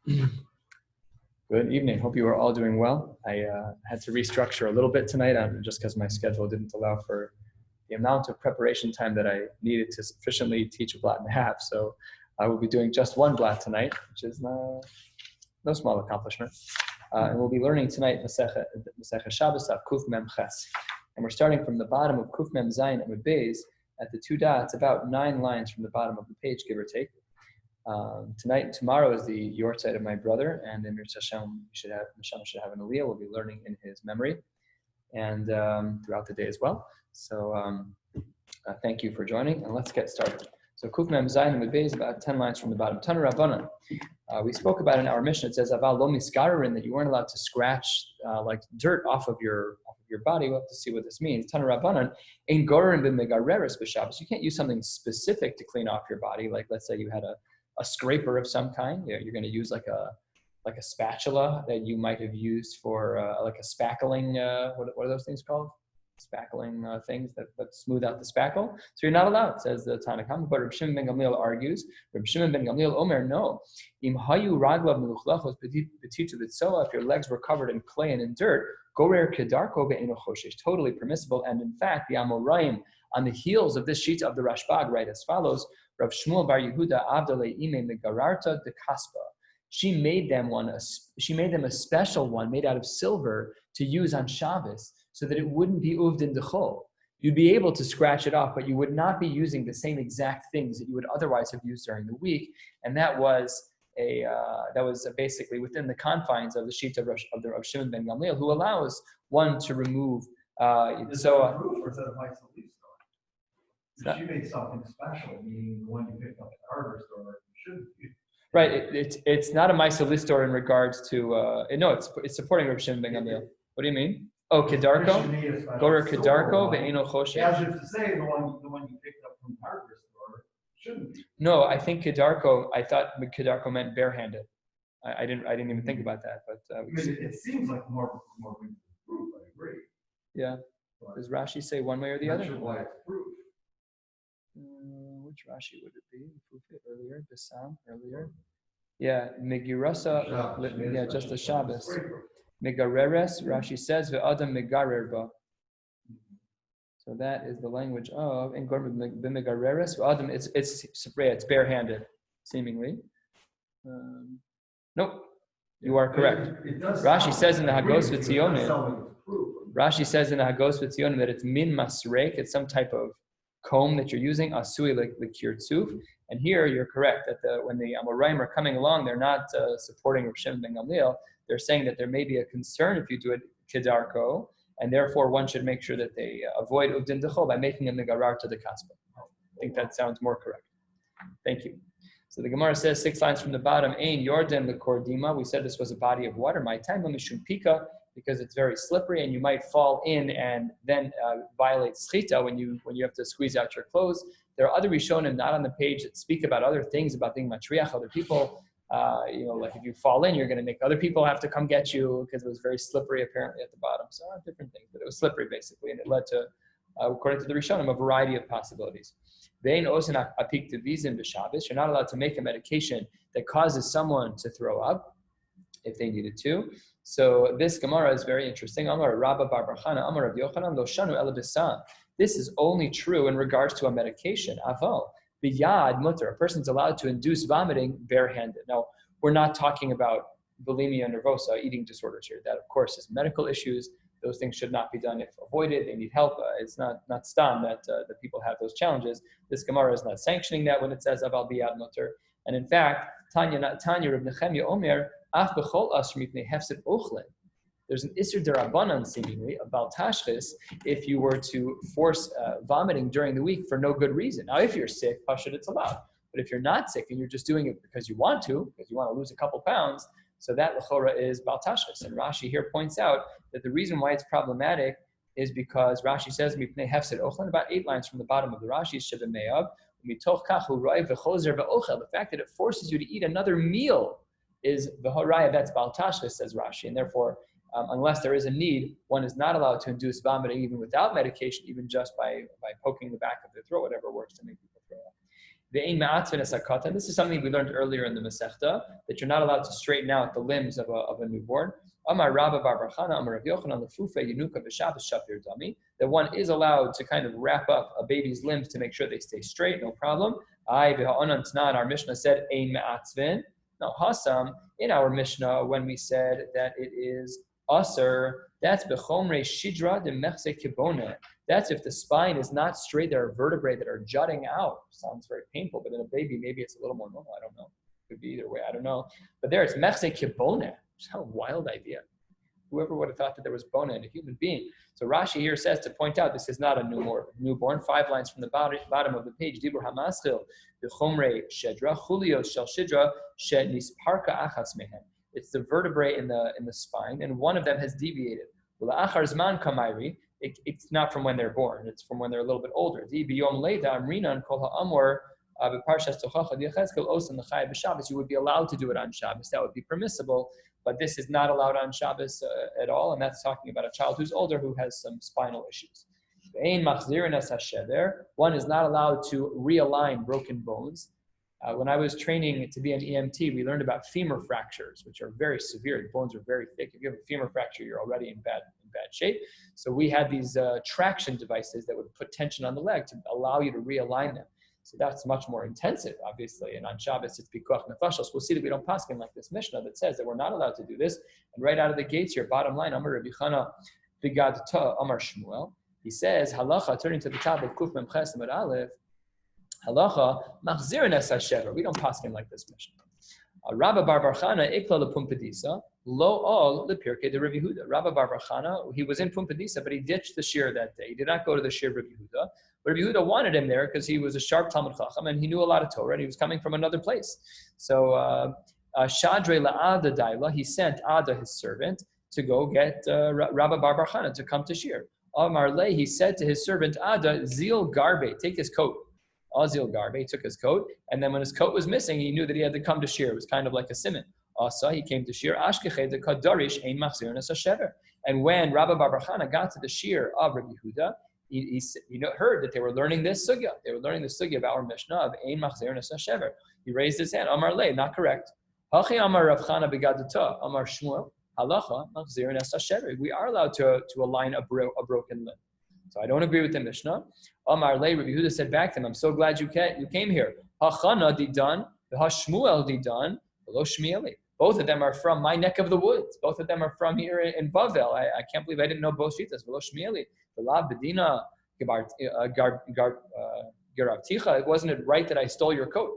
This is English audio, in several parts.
Good evening. Hope you are all doing well. I had to restructure a little bit tonight just because my schedule didn't allow for the amount of preparation time that I needed to sufficiently teach a blat and a half. So I will be doing just one blat tonight, which is no small accomplishment. And we'll be learning tonight Maseches Shabbos of Kuf Mem Ches. And we're starting from the bottom of Kuf Mem Zayin and Beis at the two dots, about 9 lines from the bottom of the page, give or take. Tonight and tomorrow is the yortzeit of my brother, and in Hashem should have an aliyah. We'll be learning in his memory, and throughout the day as well. So thank you for joining, and let's get started. So Kuf Mem Zayin and Beis, about 10 lines from the bottom. Tana Rabbanan. We spoke about in our mission. It says aval lo miskarerin, that you weren't allowed to scratch like dirt off of your body. We'll have to see what this means. Tana Rabbanan, ein gorin b'megareres b'Shabbos. You can't use something specific to clean off your body. Like let's say you had a scraper of some kind. You're going to use like a spatula that you might have used for like a spackling. What are those things called? Spackling things that smooth out the spackle. So you're not allowed, says the Tanakh. But Rabbi Shimon ben Gamliel argues. Rabbi Shimon ben Gamliel Omer, no. Im hayu raglav meluchlachos b'titu b'tzoa. If your legs were covered in clay and in dirt, gorer kedarko be'eno choshesh. Totally permissible. And in fact, the Amoraim on the heels of this sheet of the Rashbag write as follows. Rav Shmuel bar Yehuda Avdale ime megararta de kaspa. She made them a special one made out of silver to use on Shabbos, so that it wouldn't be uvd in the chol. You'd be able to scratch it off, but you would not be using the same exact things that you would otherwise have used during the week. And that was basically within the confines of the sheet of Shimon ben Gamliel, who allows one to remove. She made something special, meaning the one you picked up at the hardware store, you shouldn't use. Right. It's not a Maseches in regards to it's supporting Rabbi Shimon ben Gamliel. What do you mean? Oh, kedarko, gorer kedarko ve'eno choshesh. As if to say the one you picked up from the hardware store shouldn't be. No, I think kedarko. I thought kedarko meant barehanded. I didn't even think about that. But it seems like more proof. I agree. Yeah. Does Rashi say one way or the other? Not sure why it's proof. Which Rashi would it be? Earlier, Bissam, earlier. Yeah, Megirasa, yeah, just the Shabbos. Megareres, Rashi says, ve'adam megarerba. So that is the language of, in b'megareres, ve'adam, it's barehanded, seemingly. Nope, you are correct. Rashi says in the Hagos V'Tzionim, that it's min masrek, it's some type of comb that you're using, asui like the kirtzuf. And here you're correct that when the Amoraim are coming along, they're not supporting Rav Shimon ben Gamliel. They're saying that there may be a concern if you do it kedarko, and therefore one should make sure that they avoid uvdin dechol by making a megarar to the kaspa. I think that sounds more correct. Thank you. So the Gemara says 6 lines from the bottom, ein yorden lekordima. We said this was a body of water. My time mishum pika, because it's very slippery and you might fall in and then violate schita when you have to squeeze out your clothes. There are other Rishonim not on the page that speak about other things, about being matriach, other people. Like if you fall in, you're going to make other people have to come get you because it was very slippery apparently at the bottom. So different things, but it was slippery basically, and it led to, according to the Rishonim, a variety of possibilities. You're not allowed to make a medication that causes someone to throw up if they needed to. So this Gemara is very interesting. Amar Rabba bar Barchana, Amar Rav Yochanan lo shanu ela b'sam. This is only true in regards to a medication. Aval b'yad mutter. A person's allowed to induce vomiting barehanded. Now we're not talking about bulimia nervosa, eating disorders here. That of course is medical issues. Those things should not be done if avoided. They need help. It's not stam that people have those challenges. This Gemara is not sanctioning that when it says aval b'yad mutter. And in fact, Tanya Rav Nechemia Omer. There's an Isser Derabanan seemingly of Baltashchis if you were to force vomiting during the week for no good reason. Now, if you're sick, Pashut, it's allowed. But if you're not sick and you're just doing it because you want to lose a couple pounds, so that L'chora is Baltashchis. And Rashi here points out that the reason why it's problematic is because Rashi says, Mipnei Hefsed Ochlan, about 8 lines from the bottom of the Rashi, Sheba Me'av, Mitoch Kachu Roi V'chozer V'ochel, the fact that it forces you to eat another meal is the horaya, that's baltashchis, says Rashi, and therefore, unless there is a need, one is not allowed to induce vomiting even without medication, even just by poking the back of the throat, whatever works to make people throw up. Ve'ein ma'atzvin es hakatan. This is something we learned earlier in the Masechta, that you're not allowed to straighten out the limbs of a newborn. Amar Rabba bar bar Chana, Amar Rav Yochanan lefufe yenuka b'Shabbos shafir dami. That one is allowed to kind of wrap up a baby's limbs to make sure they stay straight, no problem. I v'ha'onan tnan, our Mishnah said ein ma'atzvin. Now Hasam, in our Mishnah, when we said that it is Aser, that's bechomre shidra de mechse kibone. That's if the spine is not straight. There are vertebrae that are jutting out. Sounds very painful, but in a baby, maybe it's a little more normal. I don't know. Could be either way. I don't know. But there, it's mechse kibone. It's a wild idea. Whoever would have thought that there was bona in a human being. So Rashi here says to point out this is not a newborn. 5 lines from the bottom of the page. Dibur hamaskil bechomre shedra chulios shel shidra shenisparka achas mehen. It's the vertebrae in the spine, and one of them has deviated. It's not from when they're born; it's from when they're a little bit older. You would be allowed to do it on Shabbos. That would be permissible, but this is not allowed on Shabbos at all, and that's talking about a child who's older who has some spinal issues. One is not allowed to realign broken bones. When I was training to be an EMT, we learned about femur fractures, which are very severe. The bones are very thick. If you have a femur fracture, you're already in bad shape. So we had these traction devices that would put tension on the leg to allow you to realign them. So that's much more intensive, obviously. And on Shabbos, it's pikuach nefashos. We'll see that we don't paskin like this Mishnah that says that we're not allowed to do this. And right out of the gates here, bottom line, Amar Rabbi Chana Bigad Ta Amar Shmuel. He says, halacha, turning to the top of Kuf Mem Ches Amud Aleph, halacha, machzirin es hashever. We don't paskin like this Mishnah. Rabba bar bar Chana ikla lepumpadisa, lo all lepirke de Rabbi Yehuda. Rabba bar bar Chana, he was in Pumpadisa, but he ditched the shir that day. He did not go to the shir of Rabbi Yehuda. But Rabbi Yehuda wanted him there because he was a sharp Talmud Chacham and he knew a lot of Torah and he was coming from another place. So Shadre la'ada daila, he sent Ada, his servant, to go get Rabba bar bar Chana to come to shir. Amar le, he said to his servant Ada, zil garbe, take his coat. Azil garbe, he took his coat, and then when his coat was missing, he knew that he had to come to shir. It was kind of like a simon. Asa, he came to shir. Ashkeche de kadarish ein machzir nesashever. And when Rabba bar bar Chana got to the shir of Rabbi Yehuda, he heard that they were learning this sugya. They were learning the sugya of our Mishnah of ein machzir nesashever. He raised his hand. Amar le, not correct. Hachi amar Rav Chana begaduta. Amar Shmuel. Halacha machzir nesashever. We are allowed to align a broken limb. So I don't agree with the Mishnah. Amar le, Rabbi Yehuda said back to him, I'm so glad you came here. Hachana didan, Hashmuel didan, v'lo shmieli. Both of them are from my neck of the woods. Both of them are from here in Bavel. I can't believe I didn't know both shitas. V'lo shmieli, v'la bedina garavticha. Wasn't it right that I stole your coat?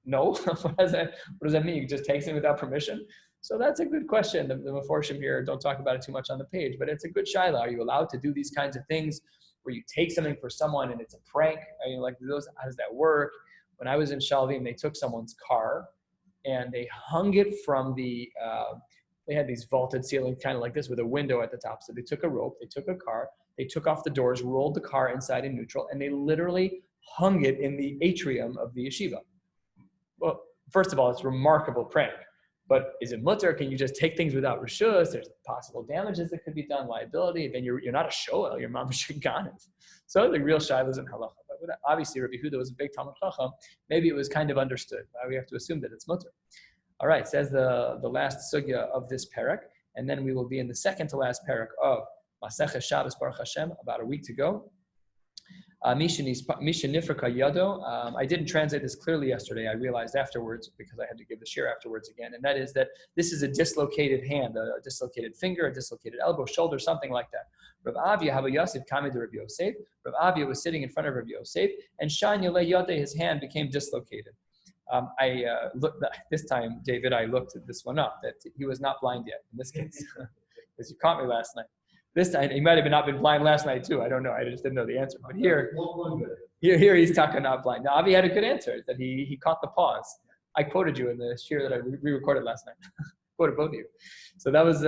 No. What does that mean? You just take something without permission? So that's a good question. The Meforshim here don't talk about it too much on the page, but it's a good shaila. Are you allowed to do these kinds of things where you take something for someone and it's a prank? Are you like those? How does that work? When I was in Shalvim, they took someone's car and they hung it from the. They had these vaulted ceilings, kind of like this, with a window at the top. So they took a rope, they took a car, they took off the doors, rolled the car inside in neutral, and they literally hung it in the atrium of the yeshiva. Well, first of all, it's a remarkable prank. But is it mutter? Can you just take things without rishus? There's possible damages that could be done, liability. Then you're not a shoel, you're mamash ganev. So the real shilas in halacha. But obviously, Rabbi Yehuda was a big Talmud Chacham. Maybe it was kind of understood. We have to assume that it's mutter. All right, says the last sugya of this parak, and then we will be in the second to last parak of Maseches Shabbos Baruch Hashem, about a week to go. Misha Nifraka Yado. I didn't translate this clearly yesterday. I realized afterwards because I had to give the shir afterwards again, and that is that this is a dislocated hand, a dislocated finger, a dislocated elbow, shoulder, something like that. Rav Avia Hava Yosef Kami to Rav Yosef. Rav Avia was sitting in front of Rav Yosef, and Shanya Le Yode, his hand became dislocated. I looked this time, David. I looked at this one up that he was not blind yet in this case, because you caught me last night. This time, he might have not been blind last night too. I don't know. I just didn't know the answer. But here he's talking not blind. Now, Avi had a good answer, that he caught the pause. I quoted you in the shir that I re-recorded last night. Quoted both of you. So that was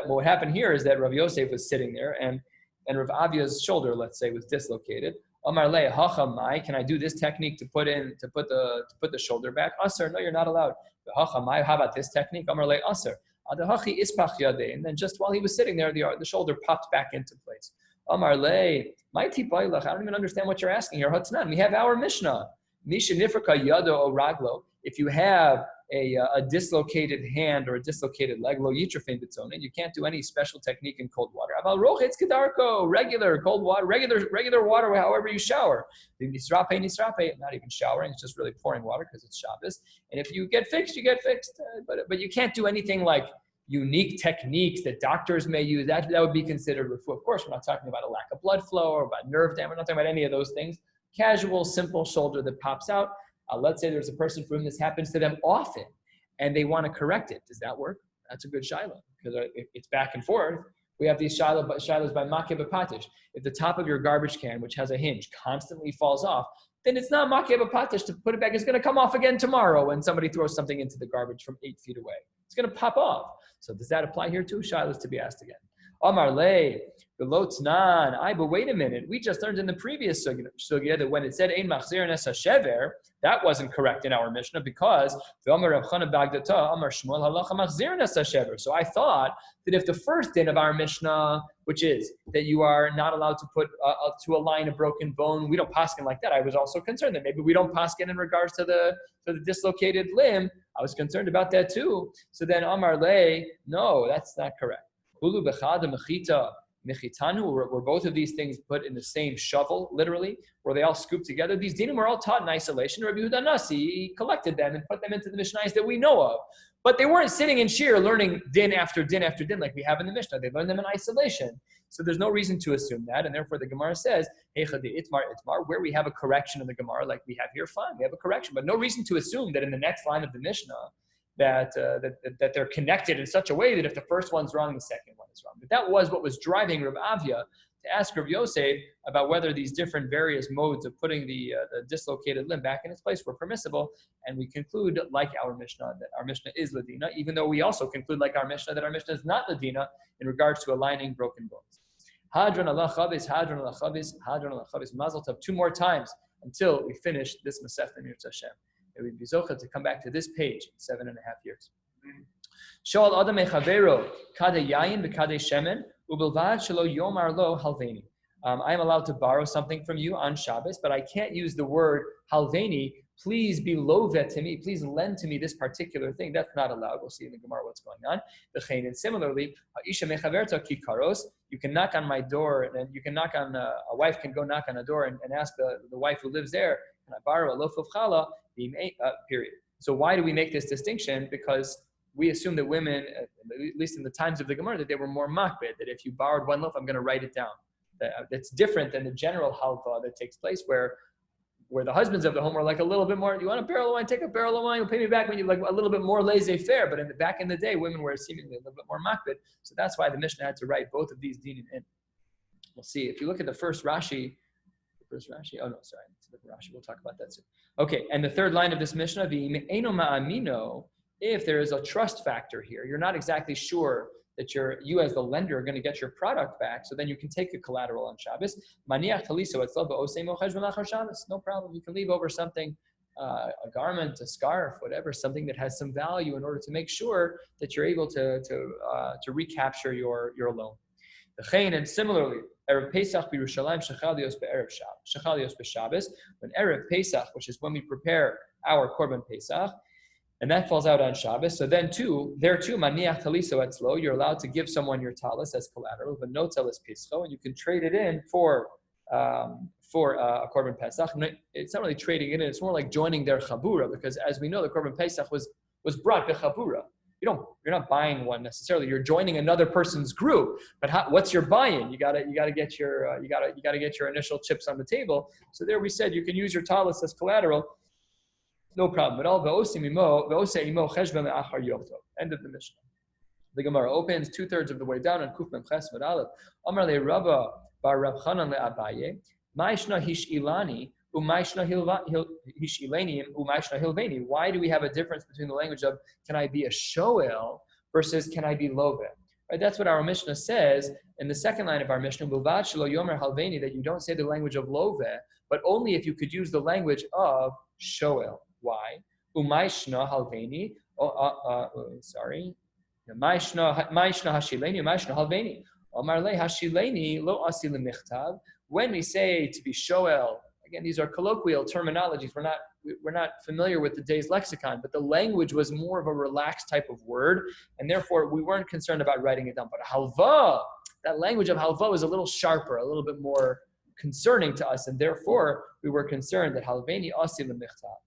what happened here is that Rav Yosef was sitting there, and Rav Avia's shoulder, let's say, was dislocated. Amar le hachamai, can I do this technique to put the shoulder back? Asar, no, you're not allowed. Hachamai, how about this technique? Amar le asar. And then just while he was sitting there, the shoulder popped back into place. Amar le, I don't even understand what you're asking here. We have our Mishnah. Misha nifraka yado o raglo. If you have a dislocated hand or a dislocated leg, lo yitrafin b'tzonin, you can't do any special technique in cold water. Aval rochitz kedarko, regular cold water, regular water, however you shower. Nisrape, not even showering, it's just really pouring water because it's Shabbos. And if you get fixed, you get fixed. But you can't do anything like unique techniques that doctors may use. That would be considered refu. Of course, we're not talking about a lack of blood flow or about nerve damage. We're not talking about any of those things. Casual, simple shoulder that pops out. Let's say there's a person for whom this happens to them often, and they want to correct it. Does that work? That's a good shiloh, because it's back and forth. We have these shilohs by makeh b'patish. If the top of your garbage can, which has a hinge, constantly falls off, then it's not makeh b'patish to put it back. It's going to come off again tomorrow when somebody throws something into the garbage from 8 feet away. It's going to pop off. So does that apply here too? Shilohs to be asked again. Amar le, but wait a minute. We just learned in the previous sugya that when it said ein machzir nes hashever, that wasn't correct in our Mishnah because so I thought that if the first din of our Mishnah, which is that you are not allowed to put to align a broken bone, we don't paskin like that. I was also concerned that maybe we don't paskin in regards to the dislocated limb. I was concerned about that too. So then Amar le, no, that's not correct. Hulu bechada mechita mechitanu, were both of these things put in the same shovel, literally, where they all scooped together. These dinim were all taught in isolation. Rabbi Yehuda Nasi collected them and put them into the Mishnahs that we know of. But they weren't sitting in shir learning din after din after din like we have in the Mishnah. They learned them in isolation. So there's no reason to assume that. And therefore the Gemara says, itmar, where we have a correction in the Gemara like we have here, fine, we have a correction. But no reason to assume that in the next line of the Mishnah, that they're connected in such a way that if the first one's wrong, the second one is wrong. But that was what was driving Rav Avia to ask Rav Yosef about whether these different various modes of putting the dislocated limb back in its place were permissible. And we conclude, like our Mishnah, that our Mishnah is Ladina, even though we also conclude, like our Mishnah, that our Mishnah is not Ladina in regards to aligning broken bones. Hadron Allah Chavis, Hadron Allah Chavis, Hadron Allah Chavis, Mazel Tov, 2 more times until we finish this Masechet Mirz Hashem. It would be zocha to come back to this page in 7.5 years. Shoal adam echavero kade yayin v'kade shemen ubilvad shelo yomar lo halveni. I am allowed to borrow something from you on Shabbos, but I can't use the word halveni. Please be lovet to me. Please lend to me this particular thing. That's not allowed. We'll see in the Gemara what's going on. And similarly, you can knock on my door, and you can knock on a wife can go knock on a door and ask the wife who lives there, can I borrow a loaf of challah? Period. So why do we make this distinction? Because we assume that women, at least in the times of the Gemara, that they were more makbid, that if you borrowed 1 loaf, I'm going to write it down. That's different than the general halva that takes place where the husbands of the home are like a little bit more, you want a barrel of wine, take a barrel of wine, you'll pay me back when you're like a little bit more laissez-faire. But back in the day, women were seemingly a little bit more makbid. So that's why the Mishnah had to write both of these dinim in. We'll see. If you look at the first Rashi, we'll talk about that soon. Okay, and the third line of this Mishnah, if there is a trust factor here, you're not exactly sure that you as the lender are going to get your product back, so then you can take a collateral on Shabbos. No problem. You can leave over something, a garment, a scarf, whatever, something that has some value in order to make sure that you're able to recapture your loan. And similarly, Erev Pesach b'Yerushalayim shechalios b'Shabbos, when Erev Pesach, which is when we prepare our Korban Pesach, and that falls out on Shabbos. So then maniach taliso etzlo, you're allowed to give someone your talis as collateral, but no talis pischo, and you can trade it in for a Korban Pesach. It's not really trading it in, it's more like joining their chabura, because as we know, the Korban Pesach was brought b'chabura. You're not buying one necessarily. You're joining another person's group. But what's your buy-in? You gotta get your initial chips on the table. So there we said you can use your talis as collateral, no problem at all. End of the Mishnah. The Gemara opens 2/3 of the way down on Kuf Mem Ches Med Aleph. Amar le Rabba bar Rav Chanan le Abaye, Ma'ishna hishilani. Why do we have a difference between the language of can I be a shoel versus can I be love? Right? That's what our Mishnah says in the second line of our Mishnah, that you don't say the language of love, but only if you could use the language of shoel. Why? Umayshna halveni. Sorry. Ma'ishna hashileni, ma'ishna halveni. Amar le hashileni lo asil michtav. When we say to be shoel, Again, these are colloquial terminologies. We're not familiar with the day's lexicon, but the language was more of a relaxed type of word, and therefore we weren't concerned about writing it down. But halva, that language of halva was a little sharper, a little bit more concerning to us, and therefore we were concerned that halveni asi l'michtav.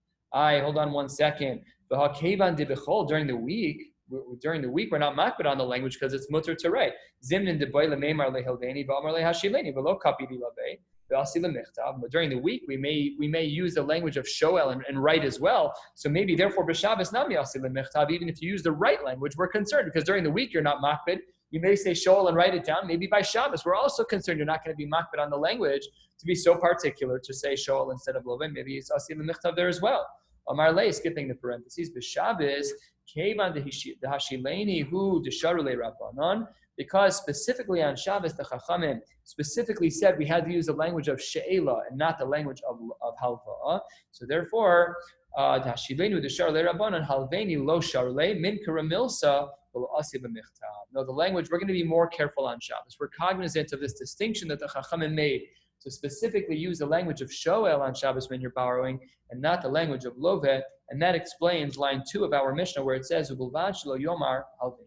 Hold on one second. During the week, we're not makbid on the language because it's mutter to write. Zimnin deboy lemeimar lehalveni v'amar lehashileni v'lo kapidi labe v'asi l'michtav. But during the week, we may use the language of shoel and write as well. So maybe therefore b'Shabbos nami asi l'michtav. Even if you use the right language, we're concerned because during the week you're not makbid. You may say shoel and write it down. Maybe by Shabbos, we're also concerned you're not going to be makbid on the language to be so particular to say shoel instead of loven. Maybe it's asi l'michtav there as well. Amar lei, skipping the parentheses, b'Shabbos kevan dehashileni hu desharu leRabbanon. Because specifically on Shabbos, the Chachamim specifically said we had to use the language of she'ela and not the language of halva. So therefore, dehashilenu desharu leRabbanon halveni lo sharle min karamilsa. No, the language, we're going to be more careful on Shabbos. We're cognizant of this distinction that the Chachamim made to specifically use the language of shoel on Shabbos when you're borrowing and not the language of lovet. And that explains line 2 of our Mishnah where it says, Ubulvad shelo yomar halvin.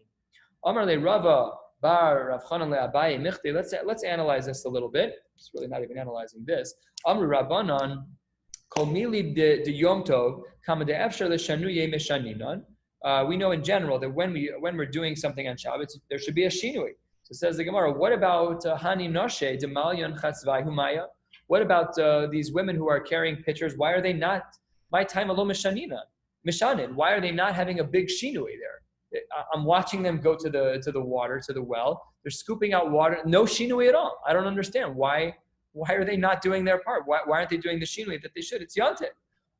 Amar le Rabba bar Rav Chanan le Abaye michte. Let's analyze this a little bit. It's really not even analyzing this. Amru Rabbanan kol mili de yom tov kama de efshar le sheenui meshaninan. We know in general that when we're doing something on Shabbos, there should be a sheenui. So says the Gemara, what about hani noshe demalyon chatzvai humaya? What about these women who are carrying pitchers? Why are they not my time alone mishanin? Why are they not having a big sheenui there? I'm watching them go to the water, to the well. They're scooping out water, no sheenui at all. I don't understand why are they not doing their part? Why aren't they doing the sheenui that they should? It's yontif.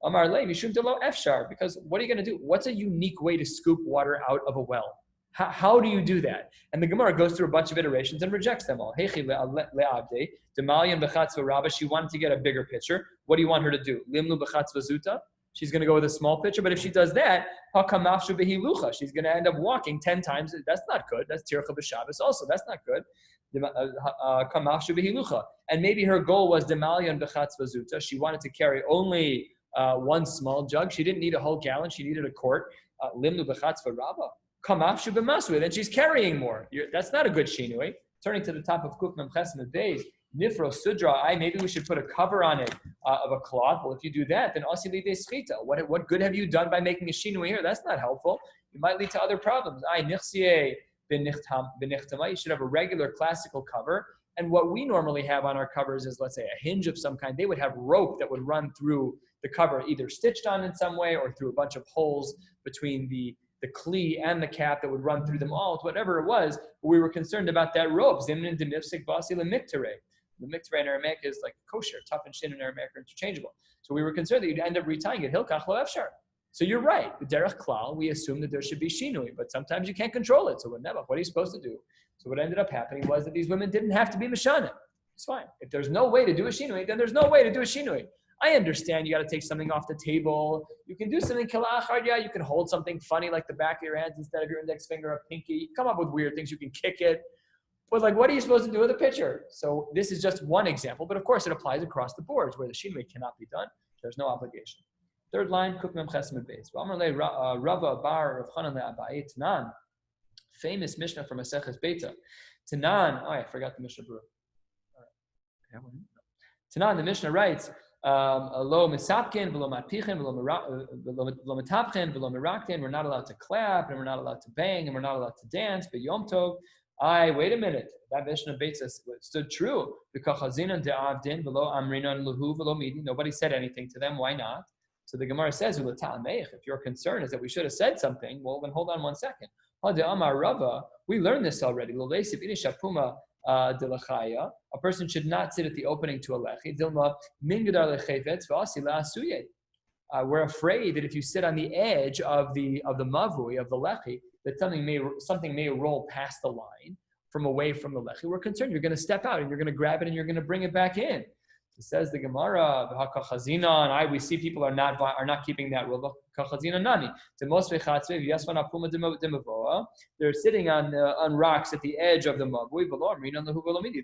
Amar le mishum delo efshar, because what are you going to do? What's a unique way to scoop water out of a well? How do you do that? And the Gemara goes through a bunch of iterations and rejects them all. Hechi le'avde demalyan b'chatzva Rabba. She wanted to get a bigger pitcher. What do you want her to do? Limlu b'chatzva zuta. She's going to go with a small pitcher. But if she does that, hakamafshu behilucha. She's going to end up walking 10 times. That's not good. That's tircha b'Shabbos also. That's not good. Kamafshu behilucha. And maybe her goal was demalyan b'chatzva zuta. She wanted to carry only one small jug. She didn't need a whole gallon. She needed a quart. Limnu b'chatzva Rabba. Kamafshu b'masud, and she's carrying more. That's not a good sheenui. Turning to the top of Kuf Mem Ches Days, Nifro Sudra. Maybe we should put a cover on it of a cloth. Well, if you do that, then Asi Lide Schita. What good have you done by making a sheenui here? That's not helpful. It might lead to other problems. Nichsie b'nichtama. You should have a regular classical cover. And what we normally have on our covers is, let's say, a hinge of some kind. They would have rope that would run through the cover, either stitched on in some way or through a bunch of holes between the kli and the cap that would run through them all, whatever it was. We were concerned about that rope. Zimnin demifsik basi lemiktere. The miktere in Aramaic is like kosher. Tuf and shin in Aramaic are interchangeable. So we were concerned that you'd end up retying it. Hilkach lo efshar. So you're right. The derech klal, we assume that there should be sheenui, but sometimes you can't control it. So what are you supposed to do? So what ended up happening was that these women didn't have to be mishanim. It's fine. If there's no way to do a sheenui, then there's no way to do a sheenui. I understand you got to take something off the table. You can do something kalachar, yeah. You can hold something funny like the back of your hands instead of your index finger or pinky. You come up with weird things. You can kick it. But what are you supposed to do with a pitcher? So this is just one example, but of course it applies across the boards where the sheenui cannot be done. There's no obligation. Third line, Kuf Mem Ches Mem Beis. Rabba bar Rav Chanan le'Abaye Tanan. Famous Mishnah from Maseches Beita. Tanan. Oh, I forgot the Mishnah brew. Tanan, the Mishnah writes. Lo misapkin, v'lo matpichin, v'lo matapchin, v'lo miraktin. We're not allowed to clap, and we're not allowed to bang, and we're not allowed to dance. But Yom Tov, wait a minute. That Mishnah Beitza stood true. V'kachazinan de'avdin, v'lo amrinan luhu, v'lo midin. Nobody said anything to them. Why not? So the Gemara says, if your concern is that we should have said something, well, then hold on one second. We learned this already. A person should not sit at the opening to a lechi. We're afraid that if you sit on the edge of the mavui, of the lechi, that something may roll past the line from away from the lechi. We're concerned you're going to step out and you're going to grab it and you're going to bring it back in. It says the Gemara, we see people are not keeping that rule. They're sitting on rocks at the edge of the mavui.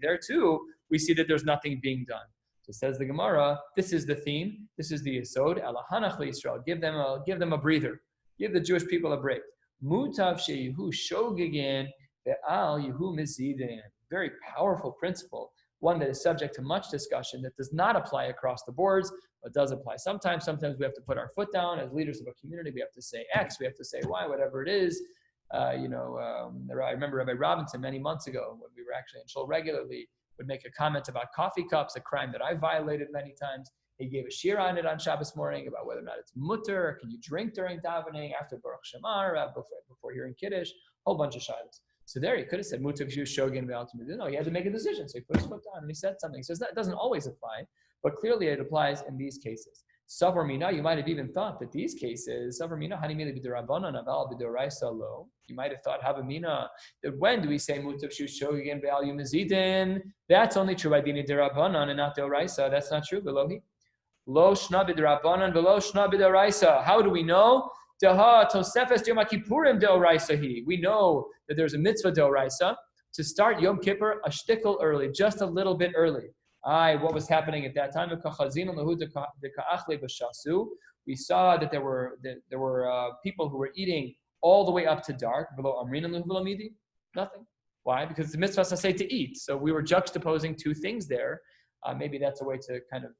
There too, we see that there's nothing being done. So says the Gemara, this is the theme, this is the Yesod, Elahanach Yisrael, give them a breather, give the Jewish people a break. Mutav sheyihu shogegin ve'al yihu mizidin. Very powerful principle, one that is subject to much discussion, that does not apply across the boards, but does apply sometimes. Sometimes we have to put our foot down as leaders of a community. We have to say X, we have to say Y, whatever it is. I remember Rabbi Robinson many months ago when we were actually in shul regularly would make a comment about coffee cups, a crime that I violated many times. He gave a shir on it on Shabbos morning about whether or not it's mutter, can you drink during davening, after Baruch Shema, before hearing Kiddush, a whole bunch of shilas. So there he could have said mutter shogun ve'altimid. No, he had to make a decision. So he put his foot down and he said something. So that doesn't always apply, but clearly it applies in these cases. Savar mina, you might have even thought that these cases, Savar mina, hanimili b'derabanan aval b'doraisa lo. You might have thought havamina that when do we say mutav shu shogun ve'al yumazidin? That's only true by dini derabanan and not doraisa. That's not true. Belohi lo shna b'derabanan velo shna b'doraisa. How do we know? Daha tosefes yom kippurim doraisa hi. We know that there's a mitzvah doraisa to start Yom Kippur a shtickle early, just a little bit early. What was happening at that time? We saw that there were people who were eating all the way up to dark. Nothing. Why? Because the mitzvah say to eat. So we were juxtaposing two things there. Maybe that's a way to kind of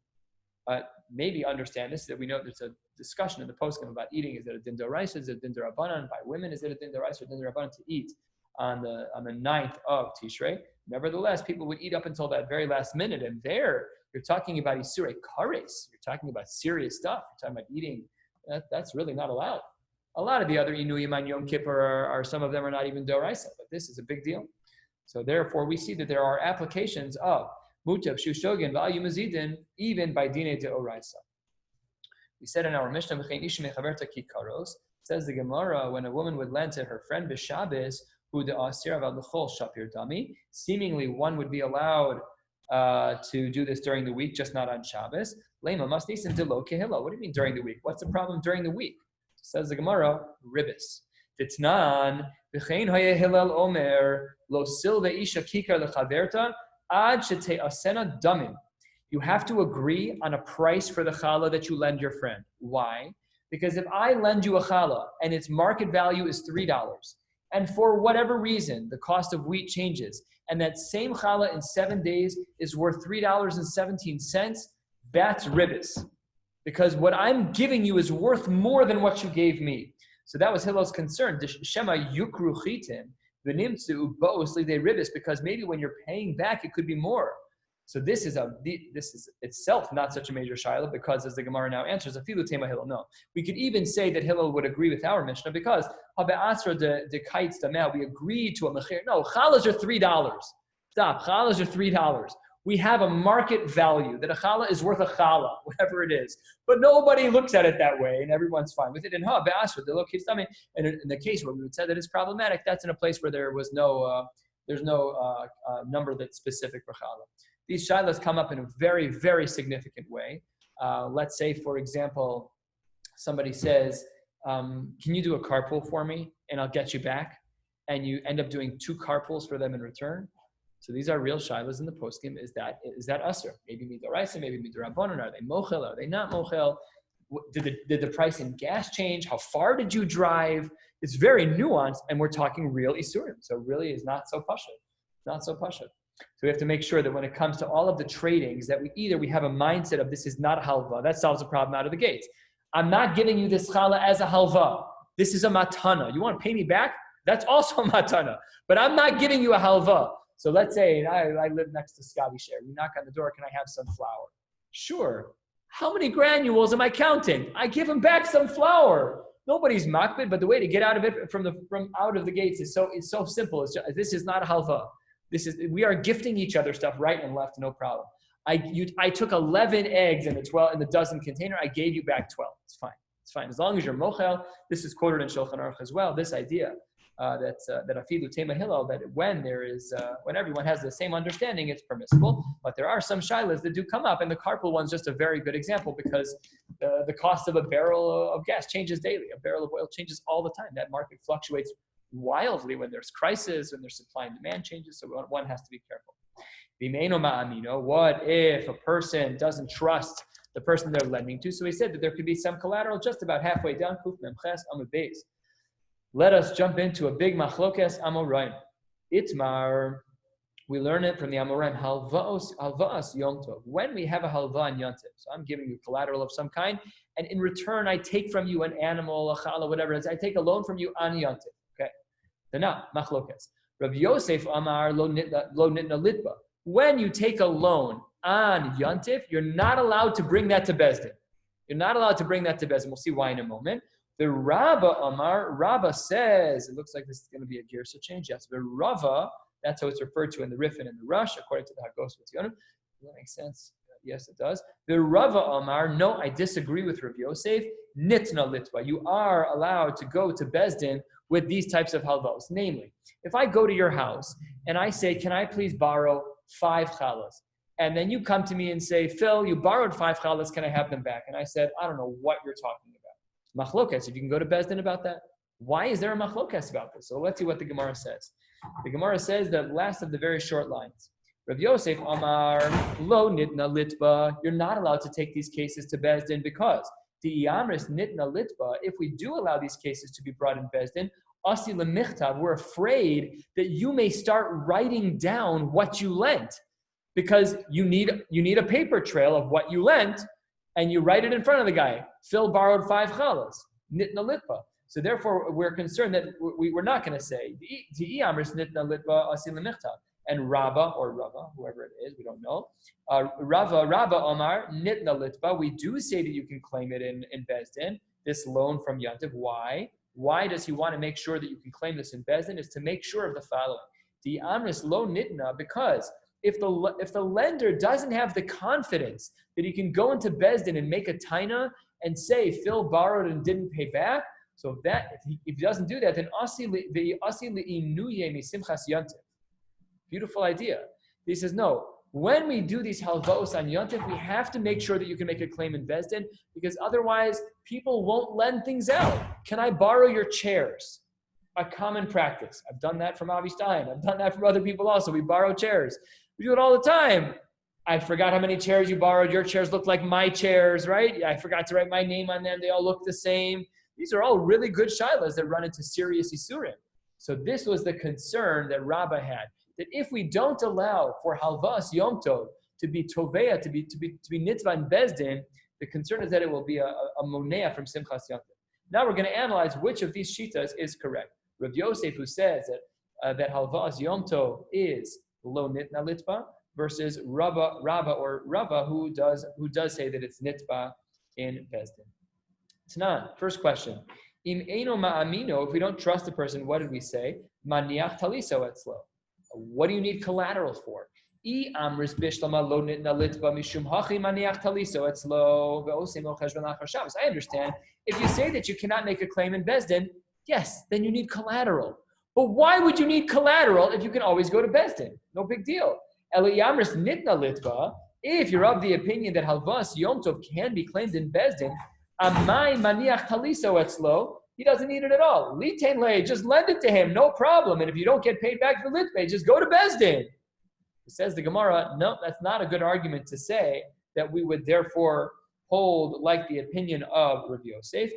maybe understand this. That we know there's a discussion in the poskim about eating. Is it a din d'oraisa? Is it a din d'rabbanan? By women, is it a din d'oraisa or din d'rabbanan to eat on the 9th of Tishrei? Nevertheless, people would eat up until that very last minute, and there you're talking about isurei kares. You're talking about serious stuff. You're talking about eating. That's really not allowed. A lot of the other inuyim on Yom Kippur are some of them are not even doraisa, but this is a big deal. So therefore, we see that there are applications of mutav shushogin v'al yumazidin even by dine deoraisa. We said in our Mishnah, says the Gemara, when a woman would lend to her friend b'Shabbos, seemingly one would be allowed to do this during the week, just not on Shabbos. What do you mean during the week? What's the problem during the week? Says the Gemara, ribis. Titnan, v'chein hayeh Hillel omer, lo silve isha kikar lechaverta, ad shete'asena damin. You have to agree on a price for the challah that you lend your friend. Why? Because if I lend you a challah and its market value is $3, and for whatever reason, the cost of wheat changes, and that same challah in 7 days is worth $3.17, that's ribis. Because what I'm giving you is worth more than what you gave me. So that was Hillel's concern. Shema yukru chitin, v'nimtzu bo'os lidei ribis, because maybe when you're paying back, it could be more. So this is itself not such a major shaila, because as the Gemara now answers, afilu tema Hillel. No, we could even say that Hillel would agree with our Mishnah because habe'asra de kites damel, we agreed to a mechir. No, challahs are $3. Stop, challahs are $3. We have a market value that a challah is worth a challah, whatever it is. But nobody looks at it that way, and everyone's fine with it. And habe'asra de lo kites damel. And in the case where we would say that it's problematic, that's in a place where there was no number that's specific for challah. These shilas come up in a very, very significant way. Let's say, for example, somebody says, can you do a carpool for me and I'll get you back? And you end up doing 2 carpools for them in return. So these are real shilas in the poskim. Is that usher? Maybe midoraisa, maybe midorabanan. Are they mochel? Are they not mochel? Did the price in gas change? How far did you drive? It's very nuanced, and we're talking real isurim. So really is not so pashut. Not so pashut. So we have to make sure that when it comes to all of the tradings, that we have a mindset of this is not a halva. That solves the problem out of the gates. I'm not giving you this challah as a halva. This is a matana. You want to pay me back? That's also a matana. But I'm not giving you a halva. So let's say I live next to Scotty Share. We knock on the door. Can I have some flour? Sure. How many granules am I counting? I give him back some flour. Nobody's makbid, but the way to get out of it from out of the gates is so simple. This is not a halva. We are gifting each other stuff right and left, no problem. I took 11 eggs in the dozen container. I gave you back 12. It's fine. It's fine. As long as you're mochel, this is quoted in Shulchan Aruch as well. This idea that afilu tema Hillel, that when everyone has the same understanding, it's permissible. But there are some shilas that do come up, and the carpool one's just a very good example because the cost of a barrel of gas changes daily. A barrel of oil changes all the time. That market fluctuates wildly when there's crisis, when there's supply and demand changes, so one has to be careful. What if a person doesn't trust the person they're lending to? So he said that there could be some collateral just about halfway down. Let us jump into a big machlokes amoraim. Itmar, we learn it from the amoraim, halva'as yom tov. When we have a halva on yom tov, so I'm giving you collateral of some kind, and in return I take from you an animal, a challah, whatever it is, I take a loan from you on yom tov. Okay, Tana machlokes. Rabbi Yosef amar lo nitna litba. When you take a loan on yontif, you're not allowed to bring that to Bezdin. You're not allowed to bring that to Bezdin. We'll see why in a moment. The Rabba Amar, Rabba says, it looks like this is going to be a Girsa change. Yes, the Rava, that's how it's referred to in the Rif and in the Rush, according to the Hagos V'Tzionim. Does that make sense? Yes, it does. The Rava Amar, no, I disagree with Rabbi Yosef. Nitna litva. You are allowed to go to Bezdin with these types of halvos. Namely, if I go to your house and I say, can I please borrow 5 challahs? And then you come to me and say, Phil, you borrowed 5 challahs, can I have them back? And I said, I don't know what you're talking about. Machlokes, if you can go to Bezdin about that. Why is there a machlokes about this? So let's see what the Gemara says. The Gemara says the last of the very short lines. Rabbi Yosef Amar, lo nitna litba. You're not allowed to take these cases to Bezdin because the Yamris nitna litba, if we do allow these cases to be brought in Bezdin, asi lemichtav, we're afraid that you may start writing down what you lent because you need a paper trail of what you lent, and you write it in front of the guy. Phil borrowed 5 challahs, nitna litba. So therefore, we're concerned that we're not going to say the Yamris nitna litba asi lemichtav. And Rabba or Rabba, whoever it is, we don't know. Rabba Omar nitna litba. We do say that you can claim it in Bezdin, this loan from Yantiv. Why? Why does he want to make sure that you can claim this in Bezdin? Is to make sure of the following: the amris lo nitna, because if the lender doesn't have the confidence that he can go into Bezdin and make a taina and say Phil borrowed and didn't pay back, so if he doesn't do that, then asi li'inuye misimchas Yantiv. Beautiful idea. He says, no, when we do these halvos on Yontif, we have to make sure that you can make a claim in Bezdin, because otherwise people won't lend things out. Can I borrow your chairs? A common practice. I've done that from Avi Stein. I've done that from other people also. We borrow chairs. We do it all the time. I forgot how many chairs you borrowed. Your chairs look like my chairs, right? I forgot to write my name on them. They all look the same. These are all really good shilas that run into serious isurim. So this was the concern that Rabba had. That if we don't allow for halvas yom tov to be toveya, to be nitzvah in Bezdin, the concern is that it will be a monea from simchas yom tov. Now we're going to analyze which of these shitas is correct. Rav Yosef, who says that halvas yom tov is lo nitna litva, versus Rabba who does say that it's nitva in Bezdin. Tanan, first question. Im eino ma'amino, if we don't trust the person, what did we say? Maniach taliso etzlo. What do you need collateral for? I understand. If you say that you cannot make a claim in Bezdin, yes, then you need collateral. But why would you need collateral if you can always go to Bezdin? No big deal. If you're of the opinion that halvas yom tov can be claimed in Bezdin, he doesn't need it at all. Litain lei, just lend it to him, no problem. And if you don't get paid back for litpay, just go to Bezdin. It says the Gemara, no, that's not a good argument to say that we would therefore hold like the opinion of Rabbi Yosef.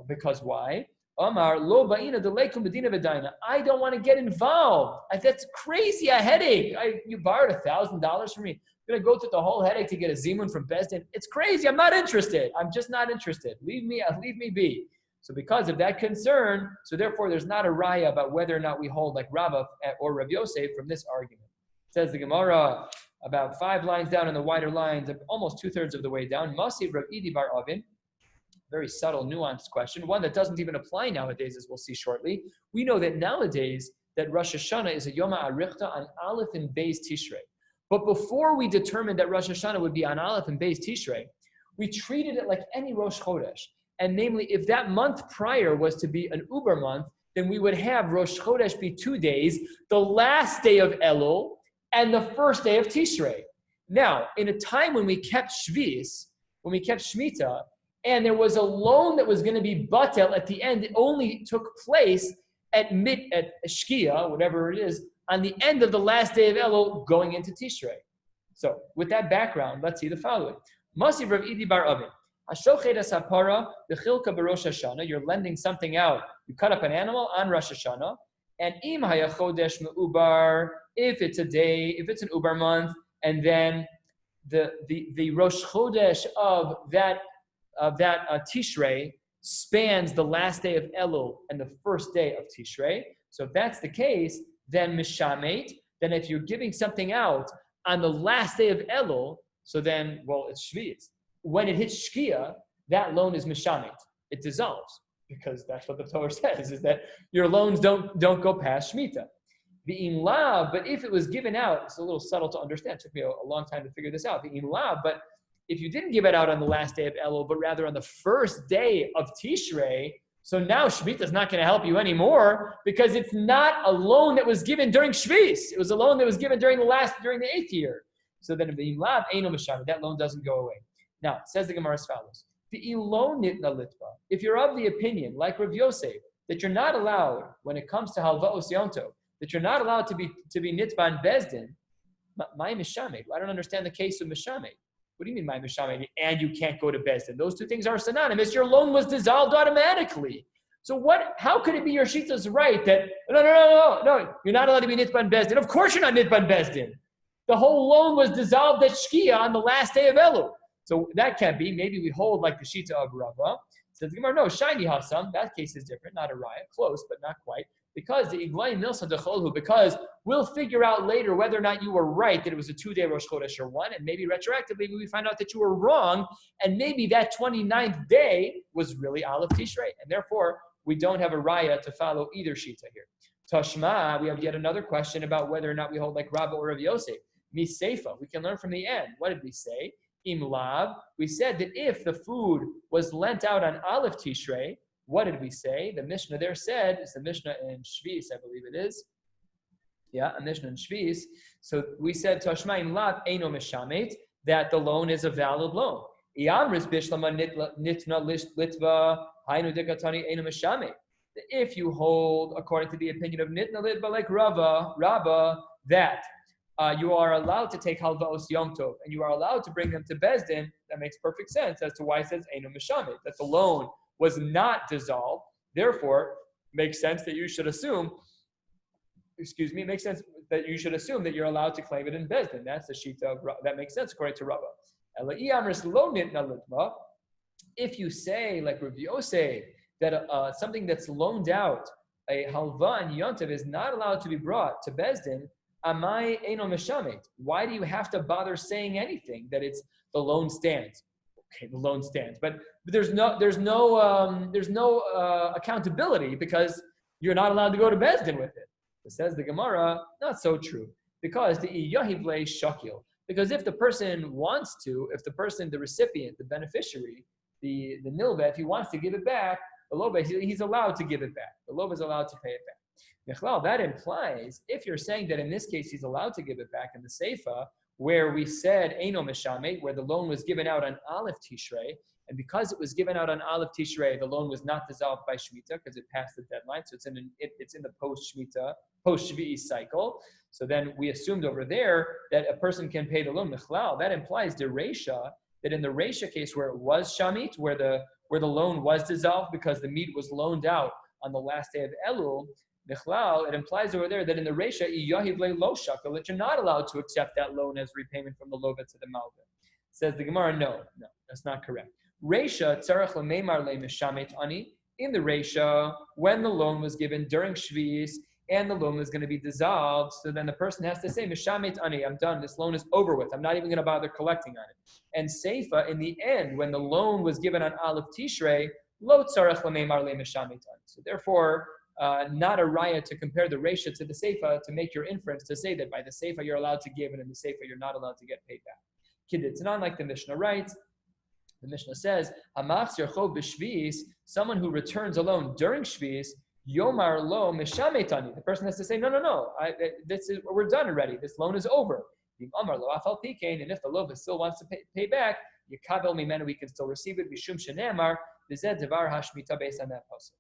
Because why? Amar lo ba'ina deleikum medina v'daina. I don't want to get involved. That's crazy, a headache. You borrowed $1,000 from me. I'm going to go through the whole headache to get a zimun from Bezdin. It's crazy. I'm not interested. I'm just not interested. Leave me be. So because of that concern, so therefore there's not a raya about whether or not we hold like Rabba or Rabbi Yosef from this argument. It says the Gemara about 5 lines down in the wider lines, almost 2/3 of the way down. Masiv Rav Idi bar Avin. Very subtle, nuanced question. One that doesn't even apply nowadays, as we'll see shortly. We know that nowadays that Rosh Hashanah is a Yom HaArichta on Aleph and Beis Tishrei. But before we determined that Rosh Hashanah would be on Aleph and Beis Tishrei, we treated it like any Rosh Chodesh. And namely, if that month prior was to be an Uber month, then we would have Rosh Chodesh be 2 days, the last day of Elul and the first day of Tishrei. Now, in a time when we kept Shvis, when we kept Shemitah, and there was a loan that was going to be batel at the end, it only took place at Shkia, whatever it is, on the end of the last day of Elul going into Tishrei. So with that background, let's see the following. Masiv Rav Idi bar Avin. You're lending something out. You cut up an animal on Rosh Hashanah. And im hayachodesh me'ubar, if it's a day, if it's an ubar month, and then the Rosh Chodesh of that Tishrei spans the last day of Elul and the first day of Tishrei. So if that's the case, then mishamet. Then if you're giving something out on the last day of Elul, so then, well, it's Shvi'is. When it hits Shkia, that loan is mishamet. It dissolves, because that's what the Torah says, is that your loans don't go past Shemitah. The in lav, but if it was given out, it's a little subtle to understand. It took me a long time to figure this out. The in lav, but if you didn't give it out on the last day of Elul, but rather on the first day of Tishrei, so now Shemitah is not going to help you anymore, because it's not a loan that was given during Shvis. It was a loan that was given during the 8th year. So then the in lav, eino mishamet, that loan doesn't go away. Now, says the Gemara as follows. If you're of the opinion, like Rav Yosef, that you're not allowed, when it comes to halva'os yonto, that you're not allowed to be nitban bezdin, my mishamet. I don't understand the case of mishamet. What do you mean my mishamet? And you can't go to bezdin. Those two things are synonymous. Your loan was dissolved automatically. So what? How could it be your shita's right that no, you're not allowed to be nitban bezdin? Of course you're not nitban bezdin. The whole loan was dissolved at Shkia on the last day of Elul. So that can't be. Maybe we hold like the shita of Rabba. Says the Gemara, no, shiny hasam. That case is different, not a riot, close but not quite. Because the iglay milsa decholhu. Because we'll figure out later whether or not you were right that it was a 2-day Rosh Chodesh or one, and maybe retroactively we find out that you were wrong, and maybe that 29th day was really Aleph Tishrei, and therefore we don't have a raya to follow either shita here. Tashma, we have yet another question about whether or not we hold like Rabba or Rav Yosef. Miseifa, we can learn from the end. What did we say? Im lav, we said that if the food was lent out on Aleph Tishrei, what did we say? The Mishnah there said, it's the Mishnah in Shvis, I believe it is. Yeah, a Mishnah in Shvis. So we said, Tashma im lav eino mishamet, that the loan is a valid loan. Iamris bishlama nitna litva hainu dekatani eino mishamet. If you hold, according to the opinion of nitna litva, like Rabba, that you are allowed to take halvaos yom tov, and you are allowed to bring them to bezdin, that makes perfect sense as to why it says eino mishamet, that the loan was not dissolved. Therefore, makes sense that you should assume. It makes sense that you should assume that you're allowed to claim it in bezdin. That's the shita of that makes sense according to Rabba. If you say, like Rav Yosef, that something that's loaned out, a halva and yontav, is not allowed to be brought to bezdin, amai eino mishamet. Why do you have to bother saying anything that it's the loan stands? Okay, the loan stands, but there's no accountability because you're not allowed to go to bezdin with it. It says the Gemara, not so true, because the yahivle shakil. Because if the person wants to, if the person, the recipient, the beneficiary, the nilva, if he wants to give it back, the loba, he's allowed to give it back. The loba is allowed to pay it back. That implies, if you're saying that in this case he's allowed to give it back in the Seifa, where we said Eino Meshamet, where the loan was given out on Aleph Tishrei, and because it was given out on Aleph Tishrei, the loan was not dissolved by Shemitah because it passed the deadline, so it's in the post-Shemitah, post-Shvi'i cycle. So then we assumed over there that a person can pay the loan. That implies the Reisha, that in the Reisha case where it was Shamit, where the loan was dissolved because the meat was loaned out on the last day of Elul, it implies over there that in the Reisha, that you're not allowed to accept that loan as repayment from the Lova to the Malvin. Says the Gemara, no, that's not correct. Reisha, tzarech lemeimar le'mishamet ani. In the Reisha, when the loan was given during Shvi'is, and the loan is going to be dissolved, so then the person has to say, mishamet ani, I'm done, this loan is over with, I'm not even going to bother collecting on it. And Seifa, in the end, when the loan was given on Aleph Tishrei, lo tzarech lemeimar le'mishamet ani. So therefore, not a raya to compare the Reisha to the Seifa to make your inference to say that by the Seifa you're allowed to give and in the Seifa you're not allowed to get paid back. It's not like the Mishnah writes. The Mishnah says, someone who returns a loan during Shvi'is, Yomar lo mishametani. The person has to say, no, we're done already. This loan is over. And if the loan still wants to pay back, we can still receive it. Mishum shenemar, devar hashmita based on that pasuk.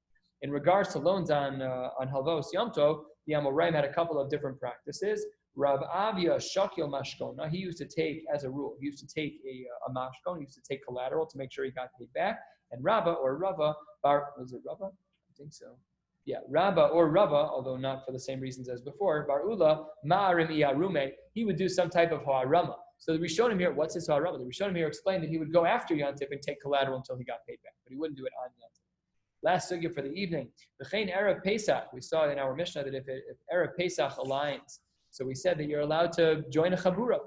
In regards to loans on Halvos Yom Tov, the Amoraim had a couple of different practices. Rav Avia Shakil Mashkona, he used to take, as a rule, he used to take a mashkon, he used to take collateral to make sure he got paid back. And Rabba or Rava, was it Rabba? I think so. Yeah, Rabba or Rava, although not for the same reasons as before, Barula, Ma'arim Iyarume, he would do some type of ha'arama. So the Rishonim here, what's his ha'arama? The Rishonim here explained that he would go after Yontif and take collateral until he got paid back, but he wouldn't do it on Yontif. Last sugya for the evening, V'chein Erev Pesach, we saw in our Mishnah that if Erev Pesach aligns, so we said that you're allowed to join a chabura.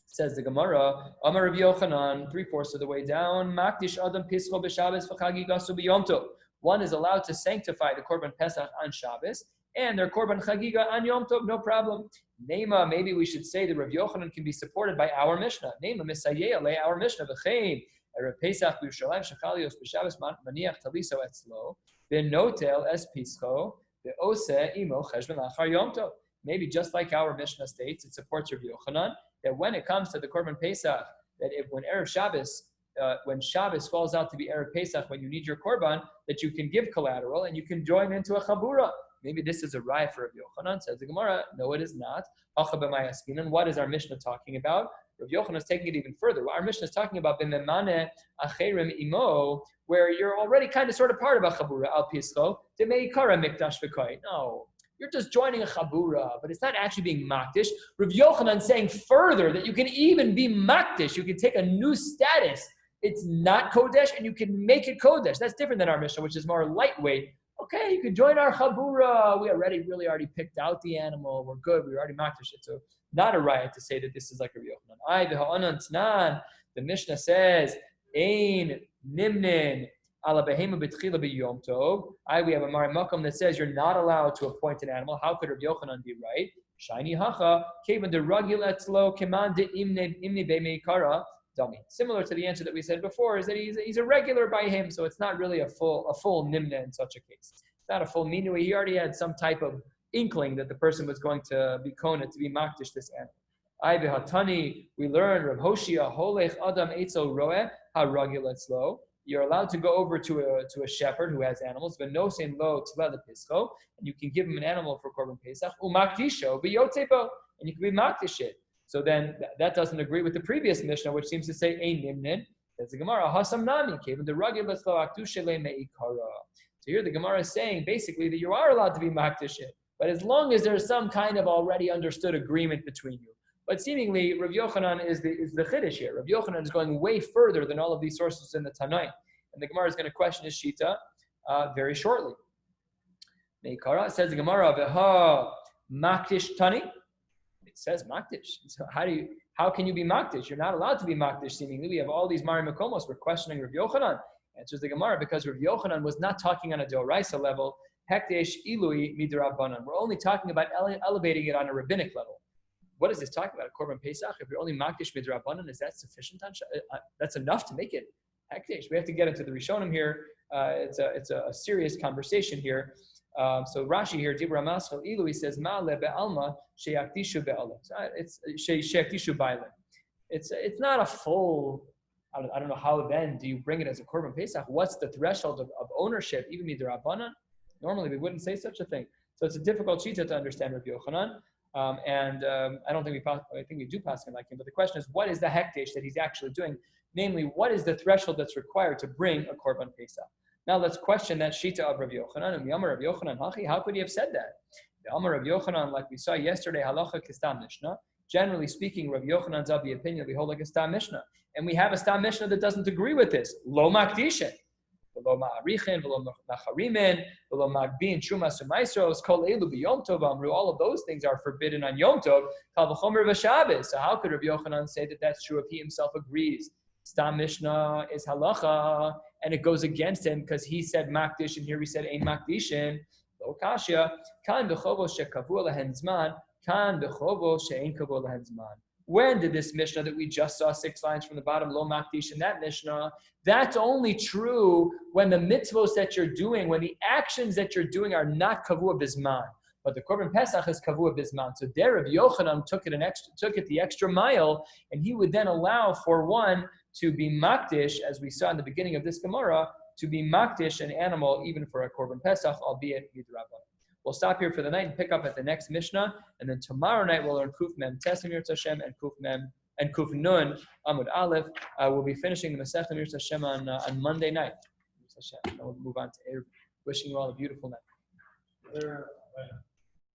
Says the Gemara, Amar Rav Yochanan, 3/4 of the way down, Makdish Adam Pischo b'Shabbos v'Chagigasu b'Yom Tov. One is allowed to sanctify the Korban Pesach on Shabbos, and their Korban Chagiga on Yom Tov, no problem. Nema, maybe we should say that Rav Yochanan can be supported by our Mishnah. Nema, Misayeh alei our Mishnah, V'chein, Erev Pesach b'Yerushalayim shechalios b'Shabbos maniach taliso etzlo, v'notel es pischo, v'oseh imo cheshbon lachar Yom Tov. Maybe just like our Mishnah states, it supports Rav Yochanan, that when it comes to the Korban Pesach, that when Erev Shabbos, when Shabbos falls out to be Erev Pesach, when you need your Korban, that you can give collateral and you can join into a Chabura. Maybe this is a raya for Rav Yochanan. Says the Gemara, no, it is not. And what is our Mishnah talking about? Rav Yochanan is taking it even further. Our Mishnah is talking about b'memane acherim imo, where you're already kind of sort of part of a Chabura, al pischo, demeikara mikdash v'koy. No. You're just joining a chabura, but it's not actually being makdish. Rav Yochanan saying further that you can even be makdish. You can take a new status. It's not kodesh, and you can make it kodesh. That's different than our Mishnah, which is more lightweight. Okay, you can join our chabura. We already picked out the animal. We're good. We already makdish it. So not a riot to say that this is like Rav Yochanan. The Mishnah says, Ein nimnin. We have a Mari Makom that says you're not allowed to appoint an animal. How could Rabbi Yochanan be right? Shiny hacha, kevan de ragil etzlo, keman de imne bemeikara, dummy. Similar to the answer that we said before, is that he's a regular by him, so it's not really a full nimna in such a case. It's not a full minui. He already had some type of inkling that the person was going to be kona, to be makdish this animal. Ay behatani, we learn Rav Hoshia holech adam etzel roeh ha ragil etzlo. You're allowed to go over to a shepherd who has animals, but no same lo tzvela pischo, and you can give him an animal for korban pesach. Umakdisho b'yotzepo, and you can be makdish it. So then that doesn't agree with the previous Mishnah, which seems to say ein nimnin. That's the Gemara. Hasam nami kevin the ragil leslo akdushele meikara. So here the Gemara is saying basically that you are allowed to be makdish it, but as long as there's some kind of already understood agreement between you. But seemingly, Rav Yochanan is the chiddush here. Rav Yochanan is going way further than all of these sources in the Tanaim. And the Gemara is going to question his shita very shortly. Meikara says the Gemara, V'ha makdish tani. It says makdish. So how can you be makdish? You're not allowed to be makdish, seemingly. We have all these Mari Makomos. We're questioning Rav Yochanan. Answers the Gemara, because Rav Yochanan was not talking on a Doraisa level. Hekdesh ilui midrabanan. We're only talking about elevating it on a rabbinic level. What is this talking about? A korban pesach? If you're only makdish midrabanan, is that sufficient? That's enough to make it hekdesh. We have to get into the Rishonim here. It's a serious conversation here. So Rashi here, Dibra Maschal Ilu, he says Ma'ale be'alma sheyakdishu be'alim. It's sheyakdishu ba'alim. It's not a full. I don't know how then do you bring it as a korban pesach? What's the threshold of ownership? Even midrabanan. Normally we wouldn't say such a thing. So it's a difficult shita to understand Rabbi Yochanan. I don't think I think we do pass him like him, but the question is, what is the hekdesh that he's actually doing? Namely, what is the threshold that's required to bring a korban pesach? Now let's question that shita of Rabbi Yochanan. And the Amar Rabbi Yochanan, how could he have said that? The Amar Rabbi Yochanan, like we saw yesterday, halacha kistam mishnah. Generally speaking, Rabbi Yochanan's of the opinion we hold like a stam mishnah, and we have a stam mishnah that doesn't agree with this. Lo makdishin. V'lo ma'arichin, v'lo macharimin, v'lo magbin, shumas u'maisros, kol elu b'yom tov amru. All of those things are forbidden on Yom Tov. Kal v'chomer v'Shabbos. So how could Rabbi Yochanan say that that's true if he himself agrees? Stam Mishnah is halacha, and it goes against him because he said makdish, and here we said ein makdishin. Lo kashya, kan b'chovo shekavu lehen zman, kan b'chovo she'ein kavu lehen zman. When did this Mishnah that we just saw 6 lines from the bottom, lo makdish, in that Mishnah, that's only true when the mitzvos that you're doing, when the actions that you're doing are not kavua bizman. But the korban pesach is kavua bizman. So there, Rabbi Yochanan took it the extra mile, and he would then allow for one to be makdish, as we saw in the beginning of this Gemara, to be makdish an animal even for a korban pesach, albeit midrabbanan. We'll stop here for the night and pick up at the next Mishnah, and then tomorrow night we'll learn Kuf Mem Tes Mirz Hashem and Kuf Nun Amud Aleph. We'll be finishing the Maseches Mirz Hashem on Monday night. We'll move on to Erev. Wishing you all a beautiful night.